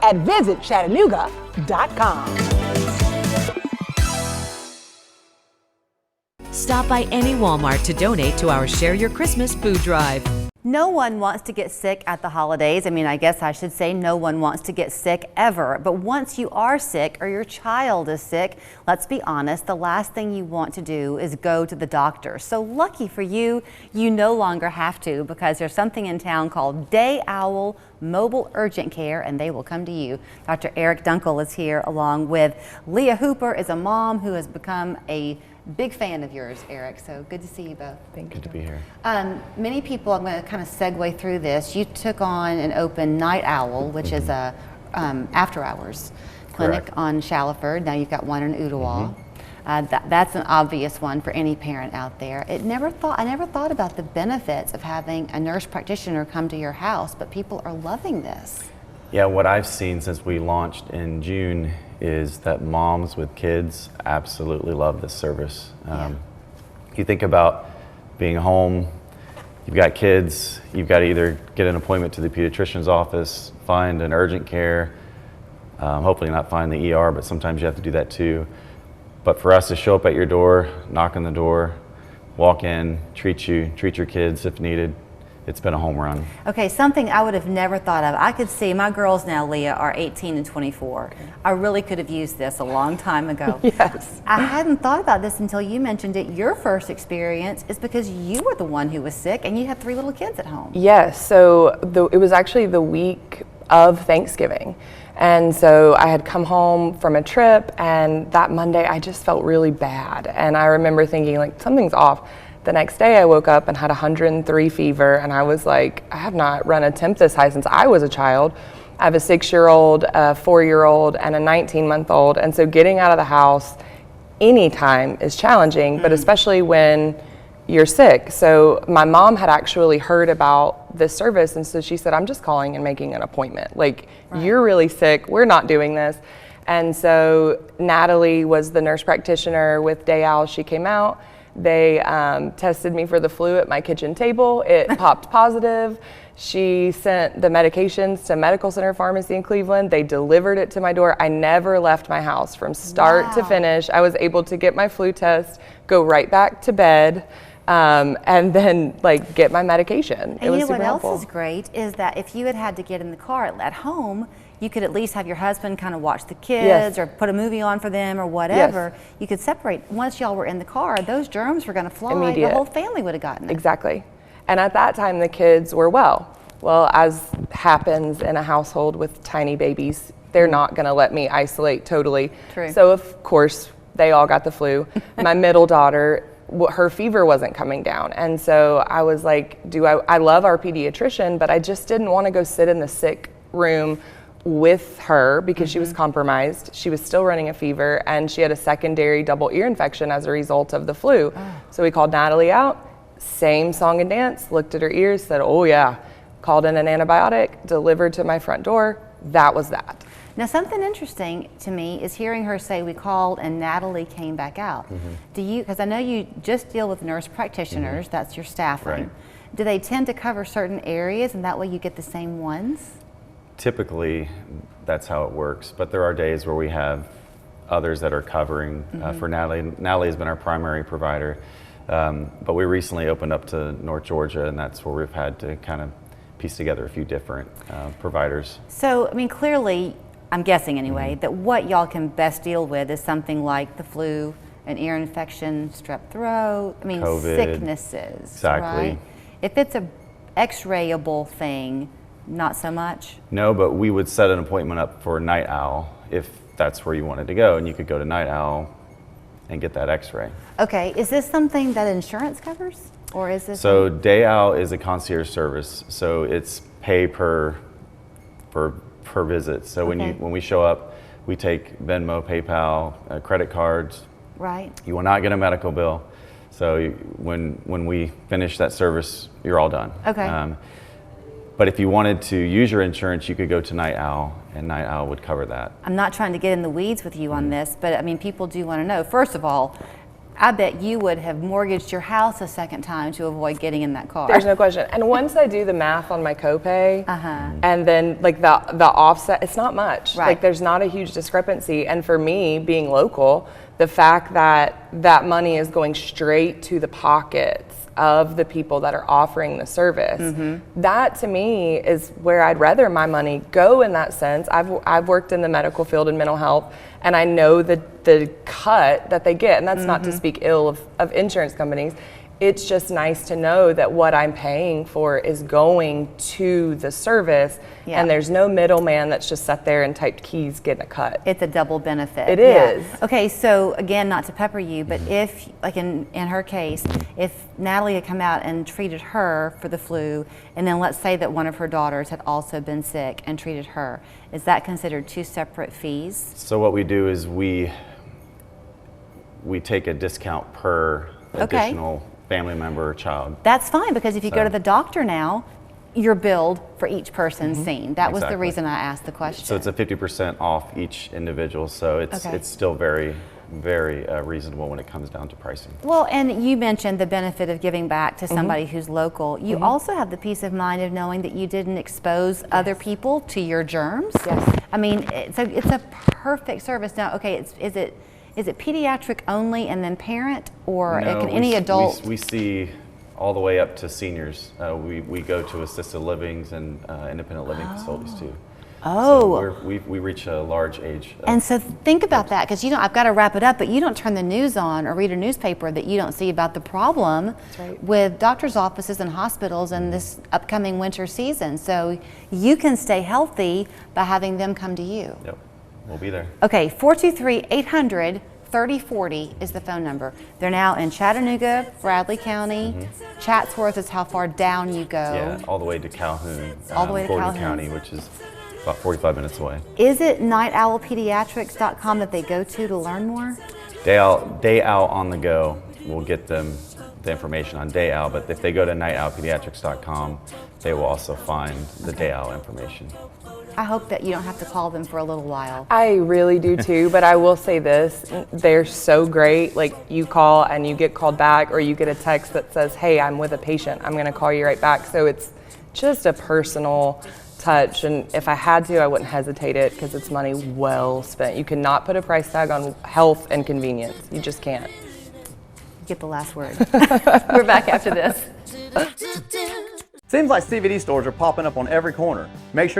at visitchattanooga.com. Stop by any Walmart to donate to our Share Your Christmas food drive. No one wants to get sick at the holidays. I mean, I guess I should say no one wants to get sick ever. But once you are sick or your child is sick, let's be honest, the last thing you want to do is go to the doctor. So lucky for you, you no longer have to, because there's something in town called Day Owl Mobile Urgent Care, and they will come to you. Dr. Eric Dunkel is here, along with Leah Hooper, is a mom who has become a big fan of yours, Eric, so good to see you both. Thank you. Good to be here. Many people, I'm going to kind of segue through this. You took on and opened Night Owl, which is a after hours clinic Correct. on Shallowford. Now you've got one in Ooltewah. That's an obvious one for any parent out there. I never thought about the benefits of having a nurse practitioner come to your house, but people are loving this. Yeah, what I've seen since we launched in June is that moms with kids absolutely love this service. You think about being home, you've got kids, you've got to either get an appointment to the pediatrician's office, find an urgent care, hopefully not find the ER, but sometimes you have to do that too. But for us to show up at your door, knock on the door, walk in, treat your kids if needed, it's been a home run. Okay, something I would have never thought of. I could see, my girls now, Leah, are 18 and 24. I really could have used this a long time ago. Yes. I hadn't thought about this until you mentioned it. Your first experience is because you were the one who was sick and you had 3 little kids at home. Yes, so it was actually the week of Thanksgiving. And so I had come home from a trip, and that Monday I just felt really bad. And I remember thinking, like, something's off. The next day I woke up and had 103 fever, and I was like, I have not run a temp this high since I was a child. I have a 6-year-old, a 4-year-old, and a 19-month-old. And so getting out of the house anytime is challenging, but especially when you're sick. So my mom had actually heard about this service, and so she said, I'm just calling and making an appointment. Like, you're really sick, we're not doing this. And so Natalie was the nurse practitioner with Day Owl. She came out. They tested me for the flu at my kitchen table. It popped positive. She sent the medications to Medical Center Pharmacy in Cleveland. They delivered it to my door. I never left my house from start to finish. I was able to get my flu test, go right back to bed, and then like get my medication. And you know what else is great is that if you had to get in the car at home, you could at least have your husband kind of watch the kids or put a movie on for them or whatever. You could separate. Once y'all were in the car, those germs were going to fly. The whole family would have gotten it. Exactly. And at that time, the kids were well. Well, as happens in a household with tiny babies, they're not going to let me isolate totally. True. So of course, they all got the flu. My middle daughter, her fever wasn't coming down. And so I was like, I love our pediatrician, but I just didn't want to go sit in the sick room with her because she was compromised. She was still running a fever, and she had a secondary double ear infection as a result of the flu. So we called Natalie out, same song and dance, looked at her ears, said, oh yeah, called in an antibiotic, delivered to my front door. That was that. Now, something interesting to me is hearing her say we called and Natalie came back out. Do you, because I know you just deal with nurse practitioners, that's your staffing. Right. Do they tend to cover certain areas and that way you get the same ones? Typically, that's how it works, but there are days where we have others that are covering for Natalie. Natalie has been our primary provider, but we recently opened up to North Georgia, and that's where we've had to kind of piece together a few different providers. So, I mean, clearly, I'm guessing anyway, that what y'all can best deal with is something like the flu, an ear infection, strep throat, I mean, COVID. sicknesses, Exactly. right? If it's a x-rayable thing, not so much? No, but we would set an appointment up for Night Owl if that's where you wanted to go, and you could go to Night Owl and get that x-ray. Okay, is this something that insurance covers? Or is this? So Day Owl is a concierge service, so it's pay per visit. So when we show up, we take Venmo, PayPal, credit cards. Right. You will not get a medical bill. So when we finish that service, you're all done. Okay. But if you wanted to use your insurance, you could go to Night Owl, and Night Owl would cover that. I'm not trying to get in the weeds with you on this, but I mean, people do want to know. First of all, I bet you would have mortgaged your house a second time to avoid getting in that car. There's no question. And once I do the math on my copay, Uh-huh. and then like the offset, it's not much. Right. Like there's not a huge discrepancy. And for me, being local, the fact that that money is going straight to the pockets of the people that are offering the service, that to me is where I'd rather my money go in that sense. I've worked in the medical field and mental health, and I know the cut that they get, and that's not to speak ill of insurance companies. It's just nice to know that what I'm paying for is going to the service, Yeah. and there's no middleman that's just sat there and typed keys getting a cut. It's a double benefit. It Yeah. is. Okay, so again, not to pepper you, but if, like in her case, if Natalie had come out and treated her for the flu, and then let's say that one of her daughters had also been sick and treated her, is that considered two separate fees? So what we do is we take a discount per Okay. additional family member or child. That's fine, because if you go So- to the doctor now, you're billed for each person seen. That was the Exactly. reason I asked the question. So it's a 50% off each individual. So it's Okay. it's still very, very reasonable when it comes down to pricing. Well, and you mentioned the benefit of giving back to somebody who's local. You also have the peace of mind of knowing that you didn't expose other people to your germs. Yes. I mean, it's a perfect service. Now, okay, is it pediatric only and then parent, or No, can we any s- adult? We see all the way up to seniors. We go to assisted livings and independent living facilities too. Oh. So we reach a large age. And so think about that, because I've got to wrap it up, but you don't turn the news on or read a newspaper that you don't see about the problem right. with doctors' offices and hospitals in this upcoming winter season. So you can stay healthy by having them come to you. Yep, we'll be there. Okay, 423-800-3040 is the phone number. They're now in Chattanooga, Bradley County. Chatsworth is how far down you go. Yeah, all the way to Calhoun, All the way to Gordon Calhoun. County, which is about 45 minutes away. Is it nightowlpediatrics.com that they go to learn more? Day Owl on the go will get them the information on Day Owl, but if they go to nightowlpediatrics.com, they will also find the Day Owl information. I hope that you don't have to call them for a little while. I really do too, but I will say this, they're so great. Like you call and you get called back, or you get a text that says, hey, I'm with a patient, I'm gonna call you right back. So it's just a personal touch, and if I had to, I wouldn't hesitate it, because it's money well spent. You cannot put a price tag on health and convenience. You just can't. Get the last word. We're back after this. Seems like CVD stores are popping up on every corner. Make sure